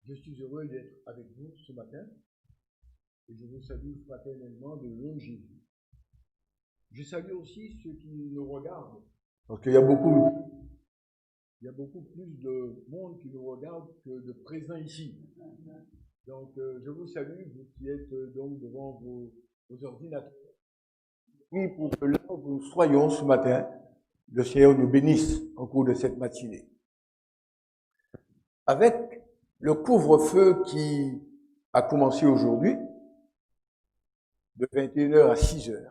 Je suis heureux d'être avec vous ce matin et je vous salue fraternellement de nom de Jésus. Je salue aussi ceux qui nous regardent, parce qu'il y a beaucoup plus de monde qui nous regarde que de présents ici. Donc, je vous salue, vous qui êtes donc devant vos ordinateurs. Oui, pour que là où nous soyons ce matin, le Seigneur nous bénisse au cours de cette matinée. Avec le couvre-feu qui a commencé aujourd'hui, de 21h à 6h,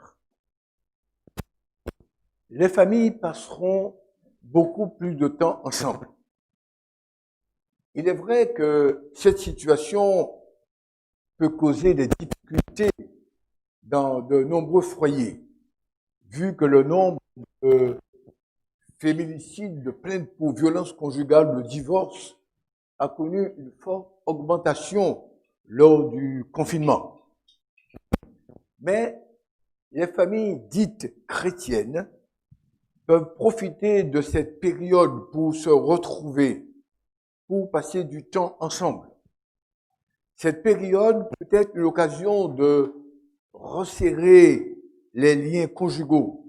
les familles passeront beaucoup plus de temps ensemble. Il est vrai que cette situation peut causer des difficultés dans de nombreux foyers, vu que le nombre de féminicides, de plaintes pour violences conjugales, de divorces, a connu une forte augmentation lors du confinement. Mais les familles dites chrétiennes peuvent profiter de cette période pour se retrouver, pour passer du temps ensemble. Cette période peut être l'occasion de resserrer les liens conjugaux,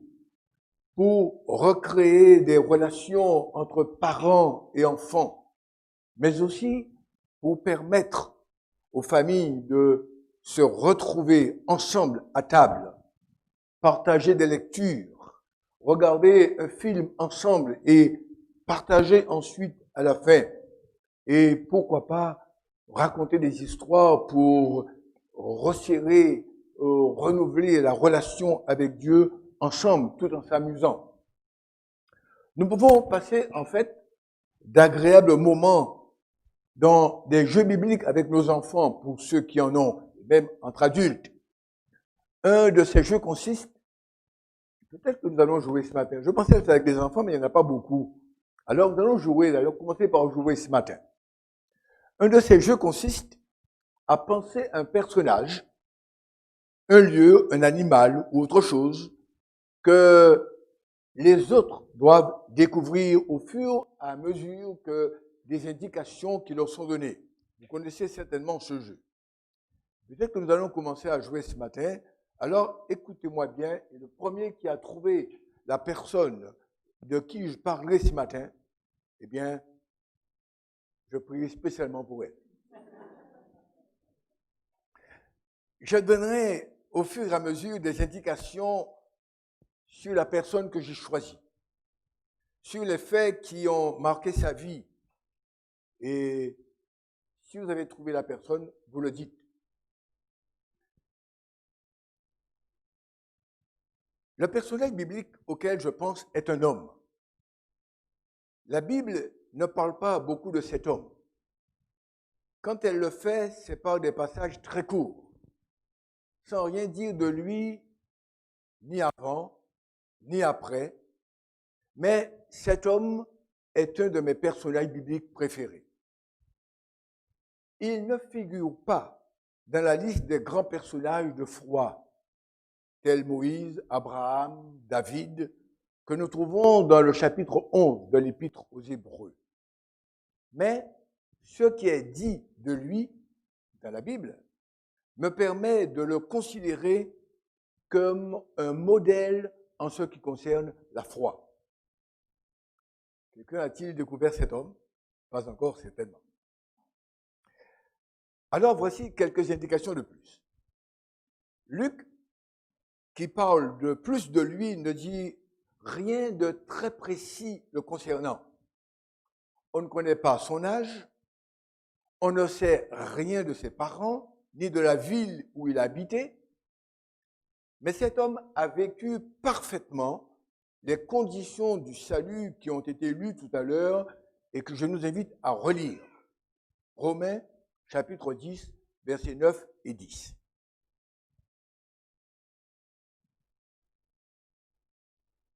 pour recréer des relations entre parents et enfants, mais aussi pour permettre aux familles de se retrouver ensemble à table, partager des lectures, regarder un film ensemble et partager ensuite à la fin. Et pourquoi pas raconter des histoires pour resserrer, renouveler la relation avec Dieu ensemble, tout en s'amusant. Nous pouvons passer en fait d'agréables moments dans des jeux bibliques avec nos enfants, pour ceux qui en ont, même entre adultes. Un de ces jeux consiste, peut-être que nous allons jouer ce matin. Je pensais que c'était avec des enfants, mais il n'y en a pas beaucoup. Alors nous allons jouer, d'ailleurs, commencer par jouer ce matin. Un de ces jeux consiste à penser un personnage, un lieu, un animal ou autre chose que les autres doivent découvrir au fur et à mesure que des indications qui leur sont données. Vous connaissez certainement ce jeu. Peut-être que nous allons commencer à jouer ce matin. Alors, écoutez-moi bien. Et le premier qui a trouvé la personne de qui je parlerai ce matin, eh bien, je prie spécialement pour elle. Je donnerai au fur et à mesure des indications sur la personne que j'ai choisie, sur les faits qui ont marqué sa vie. Et si vous avez trouvé la personne, vous le dites. Le personnage biblique auquel je pense est un homme. La Bible ne parle pas beaucoup de cet homme. Quand elle le fait, c'est par des passages très courts, sans rien dire de lui, ni avant, ni après. Mais cet homme est un de mes personnages bibliques préférés. Il ne figure pas dans la liste des grands personnages de foi, tels Moïse, Abraham, David, que nous trouvons dans le chapitre 11 de l'Épître aux Hébreux. Mais ce qui est dit de lui dans la Bible me permet de le considérer comme un modèle en ce qui concerne la foi. Quelqu'un a-t-il découvert cet homme? Pas encore, certainement. Alors voici quelques indications de plus. Luc, qui parle de plus de lui, ne dit rien de très précis le concernant. On ne connaît pas son âge, on ne sait rien de ses parents, ni de la ville où il habitait, mais cet homme a vécu parfaitement les conditions du salut qui ont été lues tout à l'heure et que je nous invite à relire. Romains, chapitre 10, versets 9 et 10.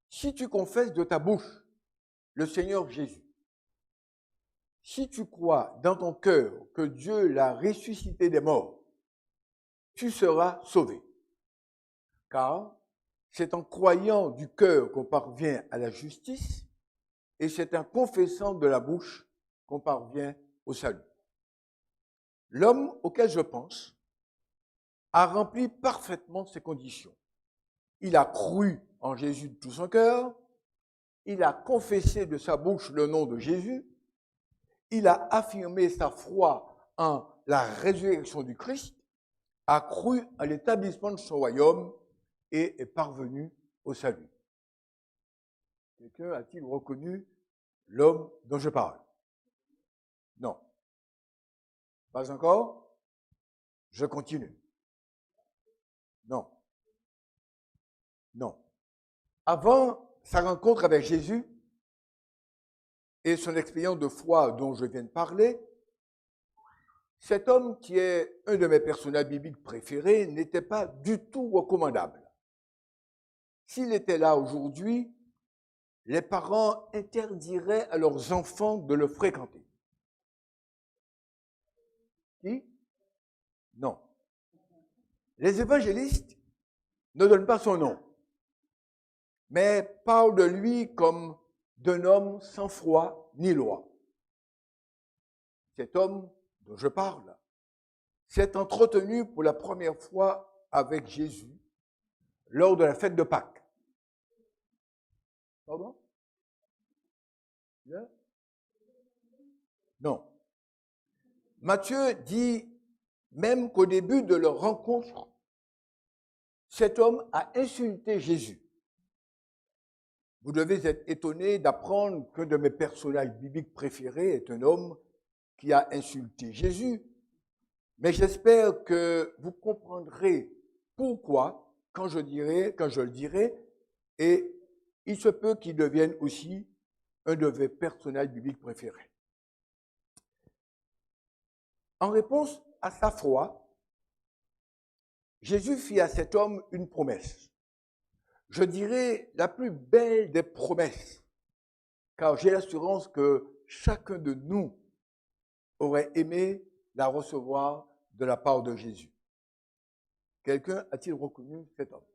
Si tu confesses de ta bouche le Seigneur Jésus, si tu crois dans ton cœur que Dieu l'a ressuscité des morts, tu seras sauvé. Car c'est en croyant du cœur qu'on parvient à la justice et c'est en confessant de la bouche qu'on parvient au salut. L'homme auquel je pense a rempli parfaitement ces conditions. Il a cru en Jésus de tout son cœur, il a confessé de sa bouche le nom de Jésus, il a affirmé sa foi en la résurrection du Christ, a cru à l'établissement de son royaume et est parvenu au salut. Quelqu'un a-t-il reconnu l'homme dont je parle? Non. Pas encore? Je continue. Non. Non. Avant sa rencontre avec Jésus et son expérience de foi dont je viens de parler, cet homme qui est un de mes personnages bibliques préférés n'était pas du tout recommandable. S'il était là aujourd'hui, les parents interdiraient à leurs enfants de le fréquenter. Qui? Non. Les évangélistes ne donnent pas son nom, mais parlent de lui comme d'un homme sans foi ni loi. Cet homme dont je parle s'est entretenu pour la première fois avec Jésus lors de la fête de Pâques. Pardon? Non. Matthieu dit même qu'au début de leur rencontre, cet homme a insulté Jésus. Vous devez être étonné d'apprendre qu'un de mes personnages bibliques préférés est un homme qui a insulté Jésus. Mais j'espère que vous comprendrez pourquoi quand je le dirai, et il se peut qu'il devienne aussi un de mes personnages bibliques préférés. En réponse à sa foi, Jésus fit à cet homme une promesse. Je dirais la plus belle des promesses, car j'ai l'assurance que chacun de nous aurait aimé la recevoir de la part de Jésus. Quelqu'un a-t-il reconnu cet homme?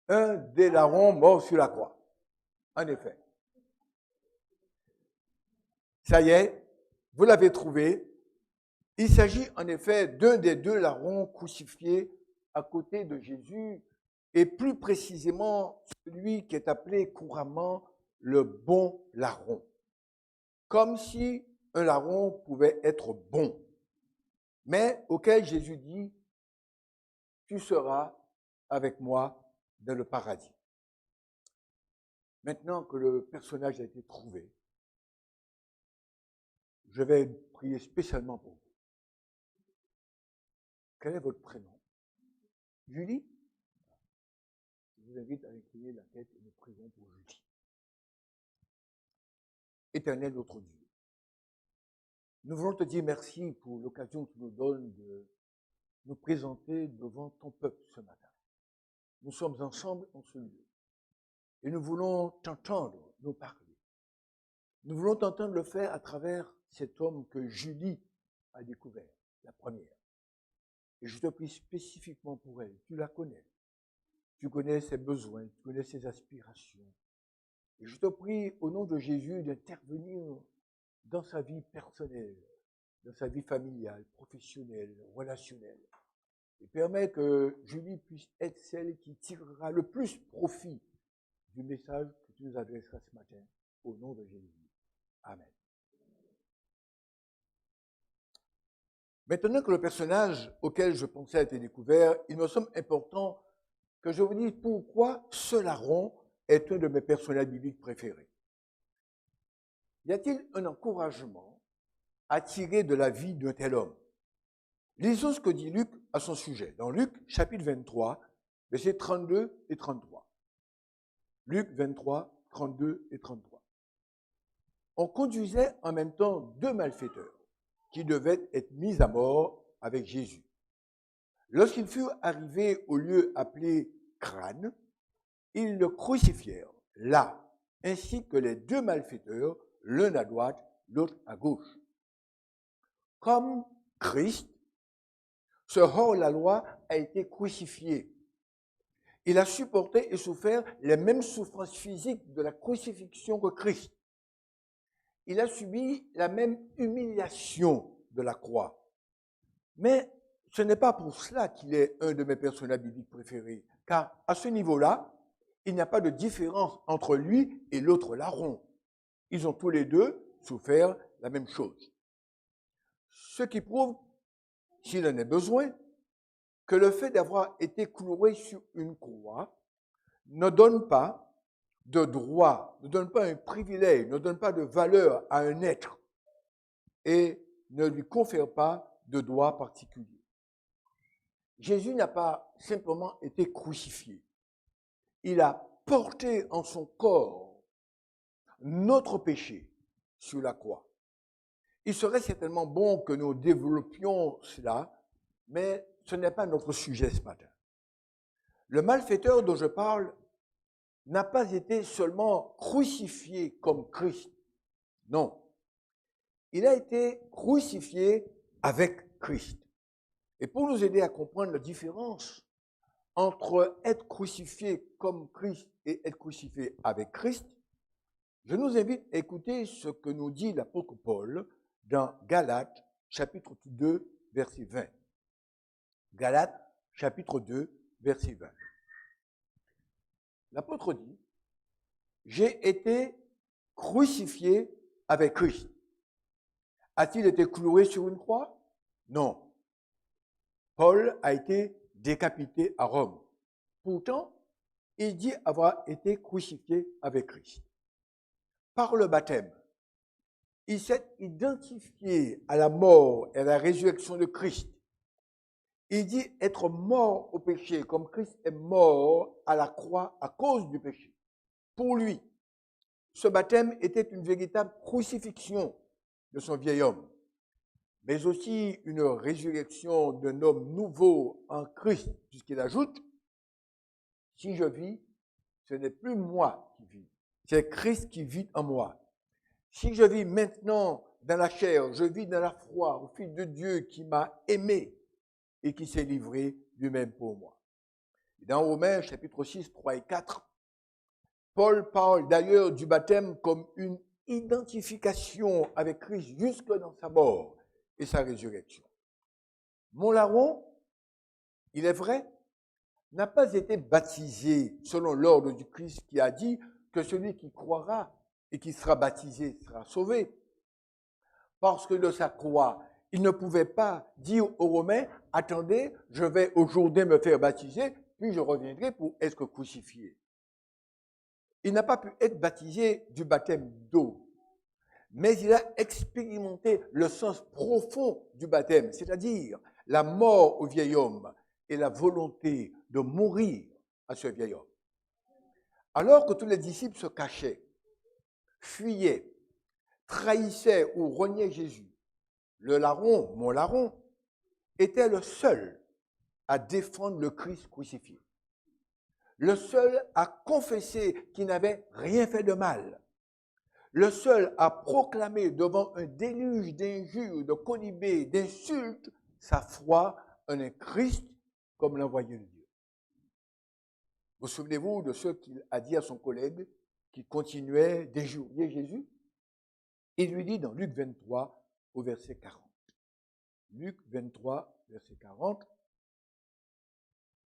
Un des larrons morts sur la croix. En effet. Ça y est, vous l'avez trouvé. Il s'agit en effet d'un des deux larrons crucifiés à côté de Jésus, et plus précisément celui qui est appelé couramment le bon larron. Comme si un larron pouvait être bon, mais auquel Jésus dit, tu seras avec moi dans le paradis. Maintenant que le personnage a été trouvé, je vais prier spécialement pour vous. Quel est votre prénom? Julie? Je vous invite à incliner la tête et nous prions pour Julie. Éternel notre Dieu, nous voulons te dire merci pour l'occasion que tu nous donnes de nous présenter devant ton peuple ce matin. Nous sommes ensemble en ce lieu et nous voulons t'entendre nous parler. Nous voulons t'entendre le faire à travers cet homme que Julie a découvert, la première. Et je te prie spécifiquement pour elle, tu la connais. Tu connais ses besoins, tu connais ses aspirations. Et je te prie au nom de Jésus d'intervenir dans sa vie personnelle, dans sa vie familiale, professionnelle, relationnelle. Et permet que Julie puisse être celle qui tirera le plus profit du message que tu nous adresseras ce matin, au nom de Jésus. Amen. Maintenant que le personnage auquel je pensais a été découvert, il me semble important que je vous dise pourquoi ce larron est un de mes personnages bibliques préférés. Y a-t-il un encouragement à tirer de la vie d'un tel homme? Lisons ce que dit Luc à son sujet, dans Luc chapitre 23, versets 32 et 33. Luc 23, 32 et 33. On conduisait en même temps deux malfaiteurs qui devaient être mis à mort avec Jésus. Lorsqu'ils furent arrivés au lieu appelé Crâne, ils le crucifièrent là, ainsi que les deux malfaiteurs, l'un à droite, l'autre à gauche. Comme Christ, ce hors-la-loi a été crucifié. Il a supporté et souffert les mêmes souffrances physiques de la crucifixion que Christ. il a subi la même humiliation de la croix. Mais ce n'est pas pour cela qu'il est un de mes personnages bibliques préférés, car à ce niveau-là, il n'y a pas de différence entre lui et l'autre larron. Ils ont tous les deux souffert la même chose. Ce qui prouve, s'il en est besoin, que le fait d'avoir été cloué sur une croix ne donne pas de droit, ne donne pas un privilège, ne donne pas de valeur à un être et ne lui confère pas de droit particulier. Jésus n'a pas simplement été crucifié. Il a porté en son corps notre péché sur la croix. Il serait certainement bon que nous développions cela, mais ce n'est pas notre sujet ce matin. Le malfaiteur dont je parle n'a pas été seulement crucifié comme Christ. Non. Il a été crucifié avec Christ. Et pour nous aider à comprendre la différence entre être crucifié comme Christ et être crucifié avec Christ, je nous invite à écouter ce que nous dit l'apôtre Paul dans Galates, chapitre 2, verset 20. Galates, chapitre 2, verset 20. L'apôtre dit, « J'ai été crucifié avec Christ. » A-t-il été cloué sur une croix? Non. Paul a été décapité à Rome. Pourtant, il dit avoir été crucifié avec Christ. Par le baptême, il s'est identifié à la mort et à la résurrection de Christ. Il dit être mort au péché, comme Christ est mort à la croix à cause du péché. Pour lui, ce baptême était une véritable crucifixion de son vieil homme, mais aussi une résurrection d'un homme nouveau en Christ, puisqu'il ajoute, si je vis, ce n'est plus moi qui vis, c'est Christ qui vit en moi. Si je vis maintenant dans la chair, je vis dans la foi au Fils de Dieu qui m'a aimé et qui s'est livré lui-même pour moi. Dans Romains chapitre 6, 3 et 4, Paul parle d'ailleurs du baptême comme une identification avec Christ jusque dans sa mort et sa résurrection. Mon larron, il est vrai, n'a pas été baptisé selon l'ordre du Christ qui a dit que celui qui croira et qui sera baptisé sera sauvé. Parce que de sa croix, il ne pouvait pas dire aux Romains, attendez, je vais aujourd'hui me faire baptiser, puis je reviendrai pour être crucifié. Il n'a pas pu être baptisé du baptême d'eau, mais il a expérimenté le sens profond du baptême, c'est-à-dire la mort au vieil homme et la volonté de mourir à ce vieil homme. Alors que tous les disciples se cachaient, fuyaient, trahissaient ou reniaient Jésus, le larron, mon larron, était le seul à défendre le Christ crucifié. Le seul à confesser qu'il n'avait rien fait de mal. Le seul à proclamer devant un déluge d'injures, de conibés, d'insultes, sa foi en un Christ comme l'envoyé de Dieu. Vous souvenez-vous de ce qu'il a dit à son collègue qui continuait d'injurier Jésus? Il lui dit dans Luc 23 au verset 40. Luc 23, verset 40.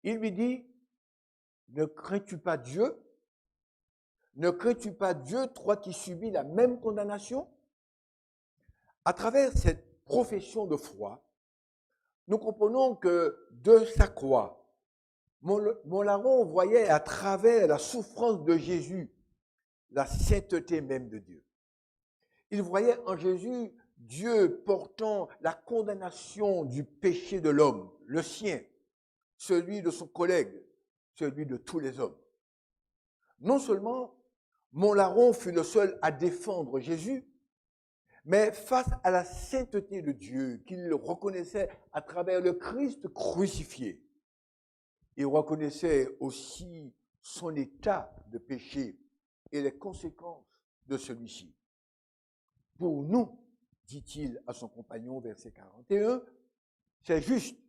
Il lui dit, ne crains-tu pas Dieu? Ne crains-tu pas Dieu, toi qui subis la même condamnation? À travers cette profession de foi, nous comprenons que de sa croix, mon larron voyait à travers la souffrance de Jésus la sainteté même de Dieu. Il voyait en Jésus Dieu portant la condamnation du péché de l'homme, le sien, celui de son collègue, celui de tous les hommes. Non seulement mon larron fut le seul à défendre Jésus, mais face à la sainteté de Dieu qu'il reconnaissait à travers le Christ crucifié, il reconnaissait aussi son état de péché et les conséquences de celui-ci. Pour nous, dit-il à son compagnon, verset 41, c'est juste,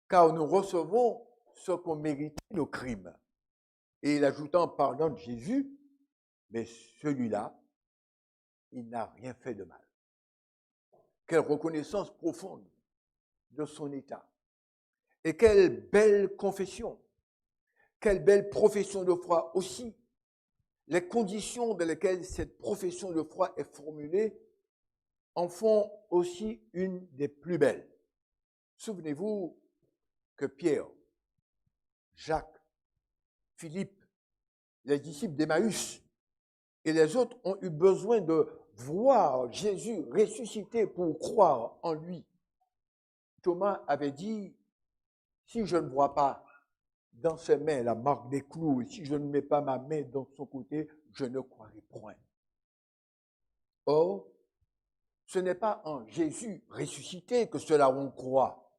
car nous recevons ce qu'on méritait nos crimes. Et il ajoute en parlant de Jésus, mais celui-là, il n'a rien fait de mal. Quelle reconnaissance profonde de son état. Et quelle belle confession, quelle belle profession de foi aussi. Les conditions dans lesquelles cette profession de foi est formulée en font aussi une des plus belles. Souvenez-vous que Pierre, Jacques, Philippe, les disciples d'Emmaüs et les autres ont eu besoin de voir Jésus ressuscité pour croire en lui. Thomas avait dit, si je ne vois pas dans ses mains la marque des clous, et si je ne mets pas ma main dans son côté, je ne croirai point. Or, ce n'est pas en Jésus ressuscité que cela on croit,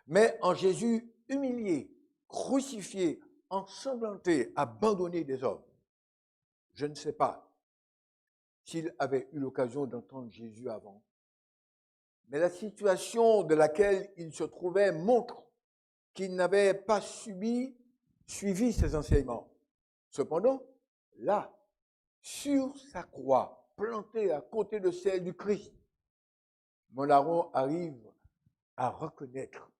mais en Jésus humilié, crucifié, ensanglanté, abandonné des hommes. Je ne sais pas s'il avait eu l'occasion d'entendre Jésus avant, mais la situation de laquelle il se trouvait montre qu'il n'avait pas suivi ses enseignements. Cependant, là, sur sa croix, plantée à côté de celle du Christ, mon larron arrive à reconnaître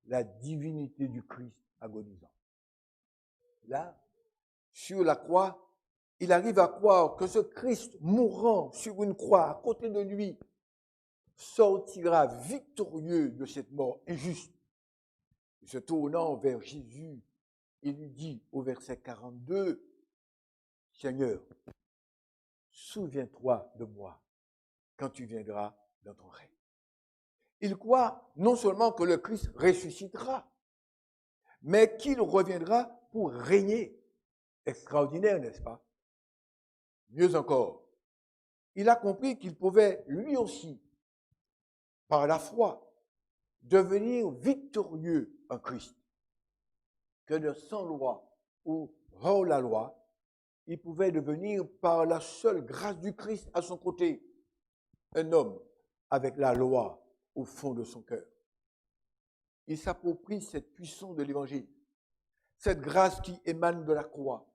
la divinité du Christ agonisant. Là, sur la croix, il arrive à croire que ce Christ mourant sur une croix à côté de lui sortira victorieux de cette mort injuste. Et se tournant vers Jésus, il lui dit au verset 42, « Seigneur, souviens-toi de moi quand tu viendras dans ton règne. » Il croit non seulement que le Christ ressuscitera, mais qu'il reviendra pour régner. Extraordinaire, n'est-ce pas? Mieux encore, il a compris qu'il pouvait lui aussi, par la foi, devenir victorieux en Christ. Que de sans loi ou hors la loi, il pouvait devenir par la seule grâce du Christ à son côté, un homme avec la loi au fond de son cœur. Il s'approprie cette puissance de l'évangile, cette grâce qui émane de la croix,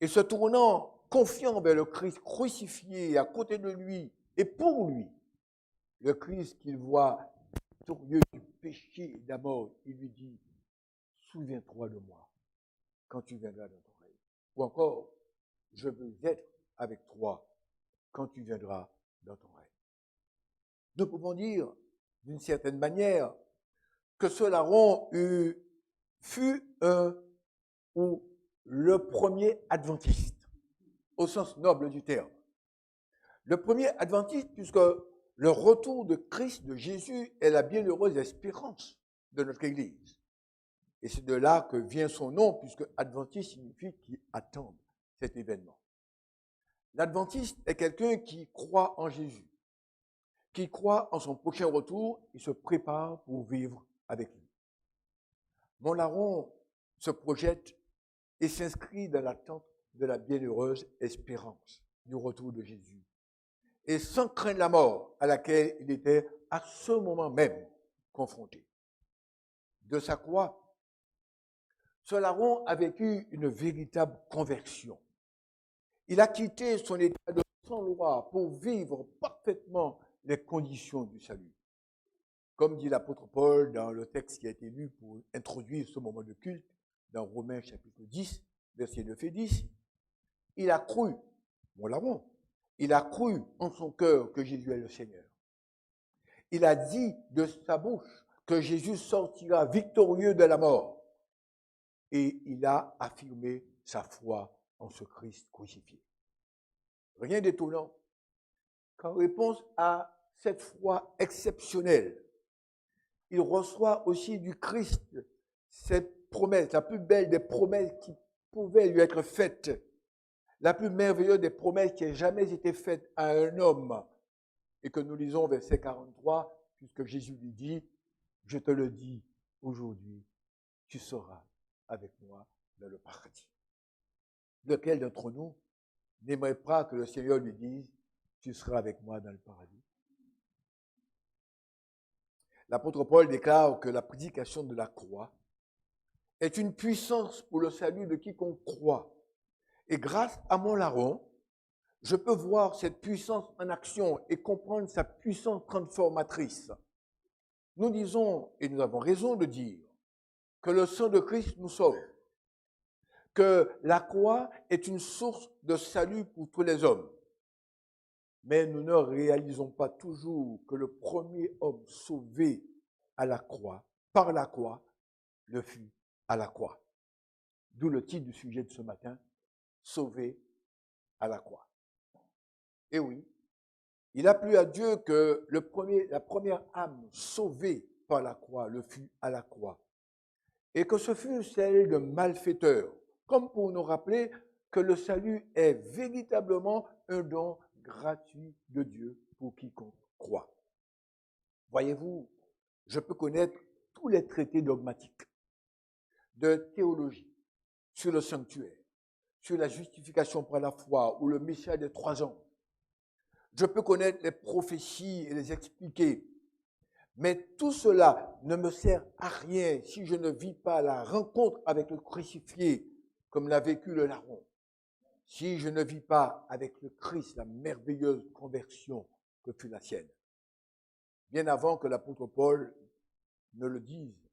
et se tournant confiant vers le Christ crucifié à côté de lui et pour lui, le Christ qu'il voit victorieux du péché et de la mort, il lui dit, souviens-toi de moi quand tu viendras dans ton règne. Ou encore, je veux être avec toi quand tu viendras dans ton règne. Nous pouvons dire, d'une certaine manière, que ce larron fut le premier adventiste, au sens noble du terme. Le premier adventiste, puisque le retour de Christ, de Jésus, est la bienheureuse espérance de notre Église. Et c'est de là que vient son nom, puisque adventiste signifie qui attendent cet événement. L'adventiste est quelqu'un qui croit en Jésus, qui croit en son prochain retour et se prépare pour vivre avec lui. Mon larron se projette et s'inscrit dans l'attente de la bienheureuse espérance du retour de Jésus. Et sans craindre la mort à laquelle il était à ce moment même confronté. De sa croix, ce larron a vécu une véritable conversion. Il a quitté son état de sans-loi pour vivre parfaitement les conditions du salut. Comme dit l'apôtre Paul dans le texte qui a été lu pour introduire ce moment de culte, dans Romains chapitre 10, versets 9 et 10, il a cru, mon larron, il a cru en son cœur que Jésus est le Seigneur. Il a dit de sa bouche que Jésus sortira victorieux de la mort. Et il a affirmé sa foi en ce Christ crucifié. Rien d'étonnant qu'en réponse à cette foi exceptionnelle, il reçoit aussi du Christ cette promesse, la plus belle des promesses qui pouvaient lui être faites, la plus merveilleuse des promesses qui ait jamais été faite à un homme, et que nous lisons au verset 43, puisque Jésus lui dit, je te le dis aujourd'hui, tu seras avec moi dans le paradis. Lequel d'entre nous n'aimerait pas que le Seigneur lui dise, tu seras avec moi dans le paradis? L'apôtre Paul déclare que la prédication de la croix est une puissance pour le salut de quiconque croit. Et grâce à mon larron, je peux voir cette puissance en action et comprendre sa puissance transformatrice. Nous disons, et nous avons raison de dire, que le sang de Christ nous sauve, que la croix est une source de salut pour tous les hommes. Mais nous ne réalisons pas toujours que le premier homme sauvé à la croix, par la croix, le fut à la croix. D'où le titre du sujet de ce matin, sauvé à la croix. Et oui, il a plu à Dieu que la première âme sauvée par la croix le fut à la croix. Et que ce fut celle de malfaiteurs, comme pour nous rappeler que le salut est véritablement un don gratuit de Dieu pour quiconque croit. Voyez-vous, je peux connaître tous les traités dogmatiques de théologie sur le sanctuaire, sur la justification par la foi ou le message des 3 ans. Je peux connaître les prophéties et les expliquer. Mais tout cela ne me sert à rien si je ne vis pas la rencontre avec le crucifié comme l'a vécu le larron. Si je ne vis pas avec le Christ la merveilleuse conversion que fut la sienne. Bien avant que l'apôtre Paul ne le dise,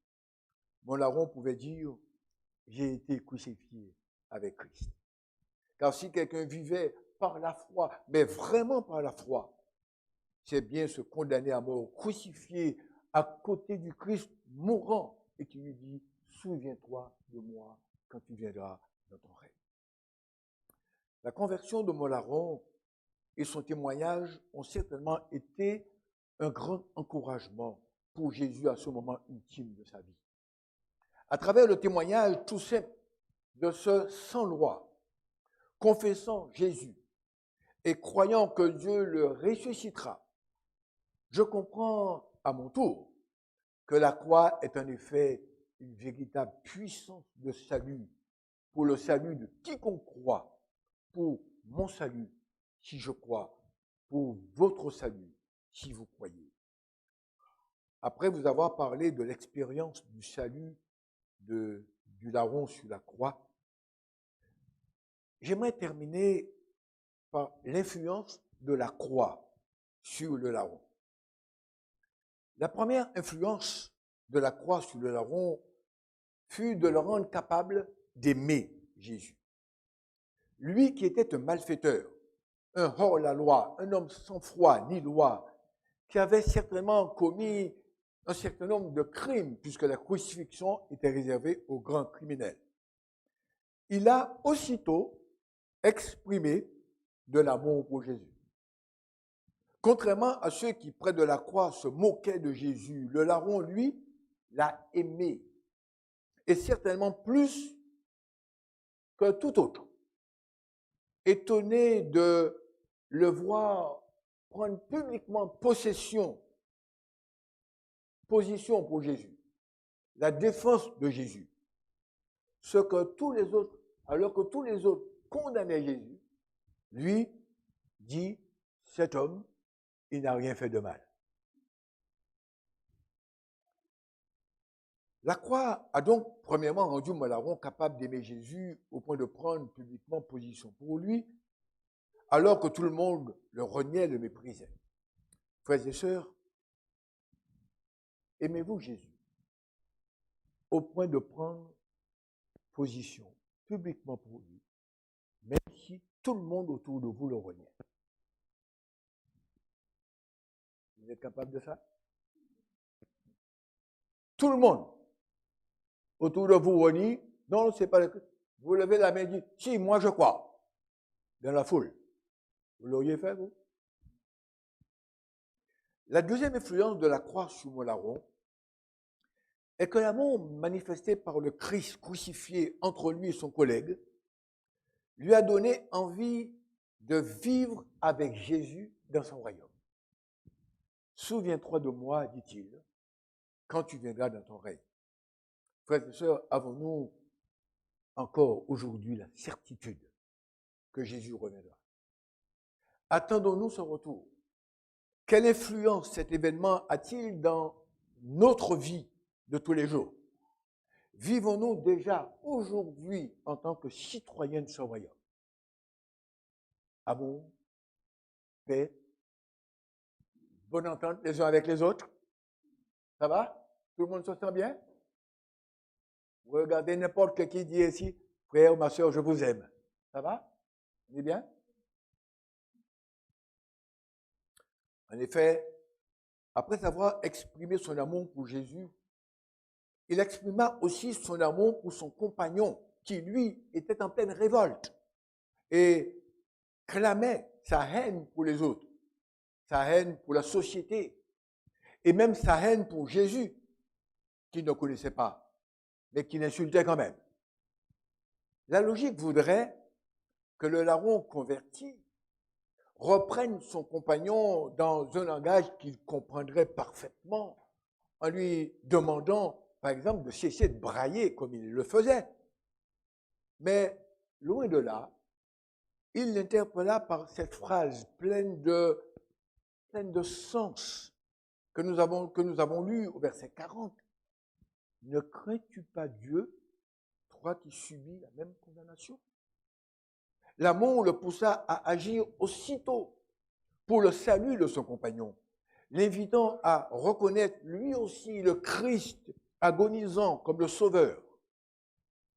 mon larron pouvait dire « J'ai été crucifié avec Christ ». Car si quelqu'un vivait par la foi, mais vraiment par la foi, c'est bien se condamner à mort, crucifié à côté du Christ mourant, et qui lui dit « Souviens-toi de moi quand tu viendras dans ton règne ». La conversion de mon larron et son témoignage ont certainement été un grand encouragement pour Jésus à ce moment ultime de sa vie. À travers le témoignage tout simple de ce sans-loi, confessant Jésus et croyant que Dieu le ressuscitera, je comprends à mon tour que la croix est en effet une véritable puissance de salut pour le salut de quiconque croit, pour mon salut si je crois, pour votre salut si vous croyez. Après vous avoir parlé de l'expérience du salut du larron sur la croix, j'aimerais terminer par l'influence de la croix sur le larron. La première influence de la croix sur le larron fut de le rendre capable d'aimer Jésus. Lui qui était un malfaiteur, un hors-la-loi, un homme sans foi ni loi, qui avait certainement commis un certain nombre de crimes, puisque la crucifixion était réservée aux grands criminels. Il a aussitôt exprimé de l'amour pour Jésus. Contrairement à ceux qui, près de la croix, se moquaient de Jésus, le larron, lui, l'a aimé. Et certainement plus que tout autre. Étonné de le voir prendre publiquement position pour Jésus, la défense de Jésus. Ce que tous les autres, alors que tous les autres condamnaient Jésus, lui dit, cet homme, il n'a rien fait de mal. La croix a donc premièrement rendu mon larron capable d'aimer Jésus au point de prendre publiquement position pour lui, alors que tout le monde le reniait, le méprisait. Frères et sœurs, aimez-vous Jésus au point de prendre position publiquement pour lui, même si tout le monde autour de vous le reniait. Vous êtes capable de ça? Tout le monde autour de vous renie. Non, c'est pas le Christ. Vous levez la main et dites, si, moi je crois. Dans la foule. Vous l'auriez fait, vous? La deuxième influence de la croix sur mon larron est que l'amour manifesté par le Christ crucifié entre lui et son collègue lui a donné envie de vivre avec Jésus dans son royaume. Souviens-toi de moi, dit-il, quand tu viendras dans ton règne. Frères et sœurs, avons-nous encore aujourd'hui la certitude que Jésus reviendra? Attendons-nous son retour? Quelle influence cet événement a-t-il dans notre vie de tous les jours? Vivons-nous déjà aujourd'hui en tant que citoyens de ce royaume? Amour, paix, bonne entente les uns avec les autres. Ça va? Tout le monde se sent bien? Vous regardez n'importe qui dit ici, frère ou ma soeur, je vous aime. Ça va? On est bien? En effet, après avoir exprimé son amour pour Jésus, il exprima aussi son amour pour son compagnon, qui lui était en pleine révolte et clamait sa haine pour les autres, sa haine pour la société et même sa haine pour Jésus, qu'il ne connaissait pas, mais qu'il insultait quand même. La logique voudrait que le larron converti reprenne son compagnon dans un langage qu'il comprendrait parfaitement, en lui demandant, par exemple, de cesser de brailler comme il le faisait. Mais loin de là, il l'interpella par cette phrase pleine de sens que nous avons lue au verset 40. Ne crains-tu pas Dieu, toi qui subis la même condamnation? L'amour le poussa à agir aussitôt pour le salut de son compagnon, l'invitant à reconnaître lui aussi le Christ agonisant comme le Sauveur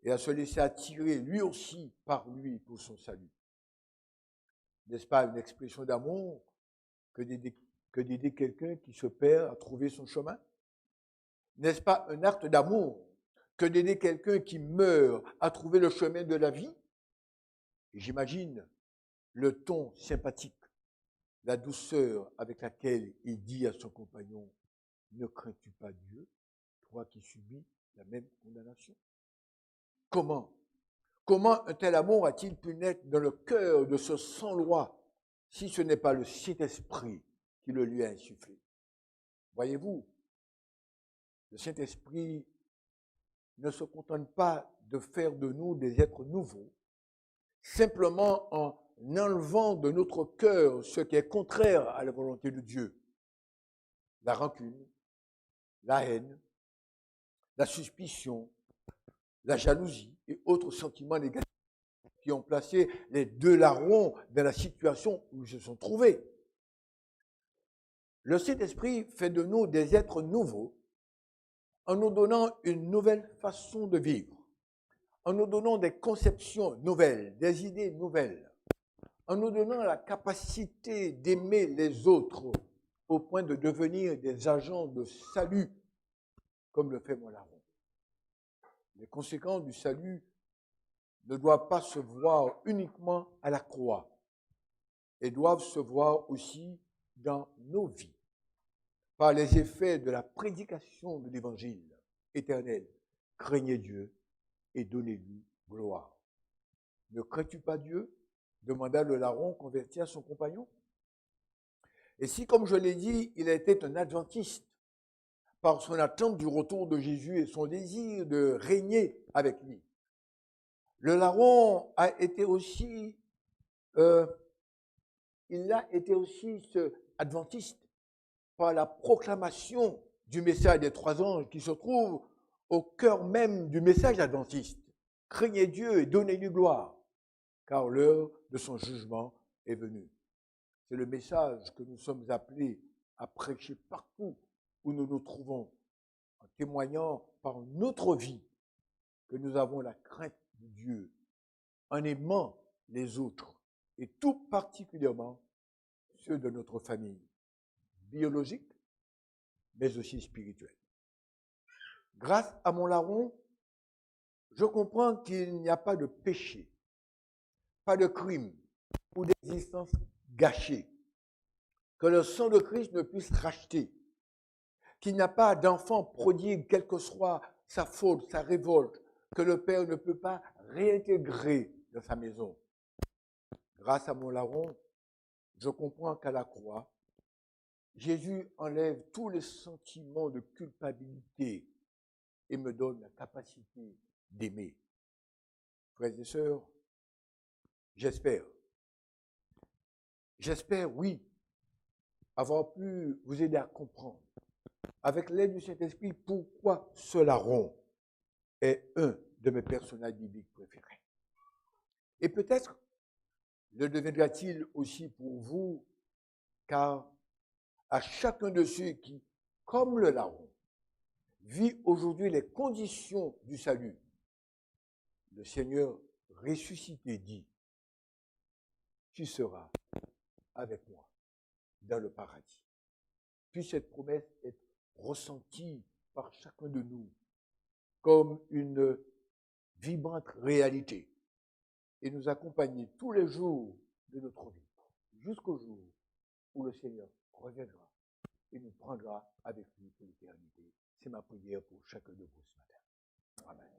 et à se laisser attirer lui aussi par lui pour son salut. N'est-ce pas une expression d'amour que d'aider quelqu'un qui se perd à trouver son chemin? N'est-ce pas un acte d'amour que d'aider quelqu'un qui meurt à trouver le chemin de la vie? Et j'imagine le ton sympathique, la douceur avec laquelle il dit à son compagnon, ne crains-tu pas Dieu, toi qui subis la même condamnation? Comment un tel amour a-t-il pu naître dans le cœur de ce sans-loi si ce n'est pas le Saint-Esprit qui le lui a insufflé? Voyez-vous, le Saint-Esprit ne se contente pas de faire de nous des êtres nouveaux, simplement en enlevant de notre cœur ce qui est contraire à la volonté de Dieu. La rancune, la haine, la suspicion, la jalousie et autres sentiments négatifs qui ont placé les deux larrons dans la situation où ils se sont trouvés. Le Saint-Esprit fait de nous des êtres nouveaux en nous donnant une nouvelle façon de vivre, en nous donnant des conceptions nouvelles, des idées nouvelles, en nous donnant la capacité d'aimer les autres au point de devenir des agents de salut, comme le fait mon larron. Les conséquences du salut ne doivent pas se voir uniquement à la croix, elles doivent se voir aussi dans nos vies, par les effets de la prédication de l'Évangile éternel. Craignez Dieu et donnez-lui gloire. Ne crains-tu pas Dieu? Demanda le larron converti à son compagnon. Et si, comme je l'ai dit, il était un adventiste, par son attente du retour de Jésus et son désir de régner avec lui, le larron a été aussi, il a été aussi ce adventiste par la proclamation du message des trois anges qui se trouve au cœur même du message adventiste. Craignez Dieu et donnez-lui gloire, car l'heure de son jugement est venue. C'est le message que nous sommes appelés à prêcher partout où nous nous trouvons, en témoignant par notre vie que nous avons la crainte de Dieu, en aimant les autres, et tout particulièrement ceux de notre famille, biologique, mais aussi spirituelle. Grâce à mon larron, je comprends qu'il n'y a pas de péché, pas de crime ou d'existence gâchée, que le sang de Christ ne puisse racheter, qu'il n'y a pas d'enfant prodigue, quelle que soit sa faute, sa révolte, que le Père ne peut pas réintégrer dans sa maison. Grâce à mon larron, je comprends qu'à la croix, Jésus enlève tous les sentiments de culpabilité et me donne la capacité d'aimer. Frères et sœurs, j'espère, oui, avoir pu vous aider à comprendre, avec l'aide du Saint-Esprit, pourquoi ce larron est un de mes personnages bibliques préférés. Et peut-être le deviendra-t-il aussi pour vous car à chacun de ceux qui, comme le larron, vit aujourd'hui les conditions du salut, le Seigneur ressuscité dit, tu seras avec moi dans le paradis. Puis cette promesse est ressentie par chacun de nous comme une vibrante réalité et nous accompagner tous les jours de notre vie, jusqu'au jour où le Seigneur reviendra et nous prendra avec lui pour l'éternité. C'est ma prière pour chacun de vous ce matin. Amen.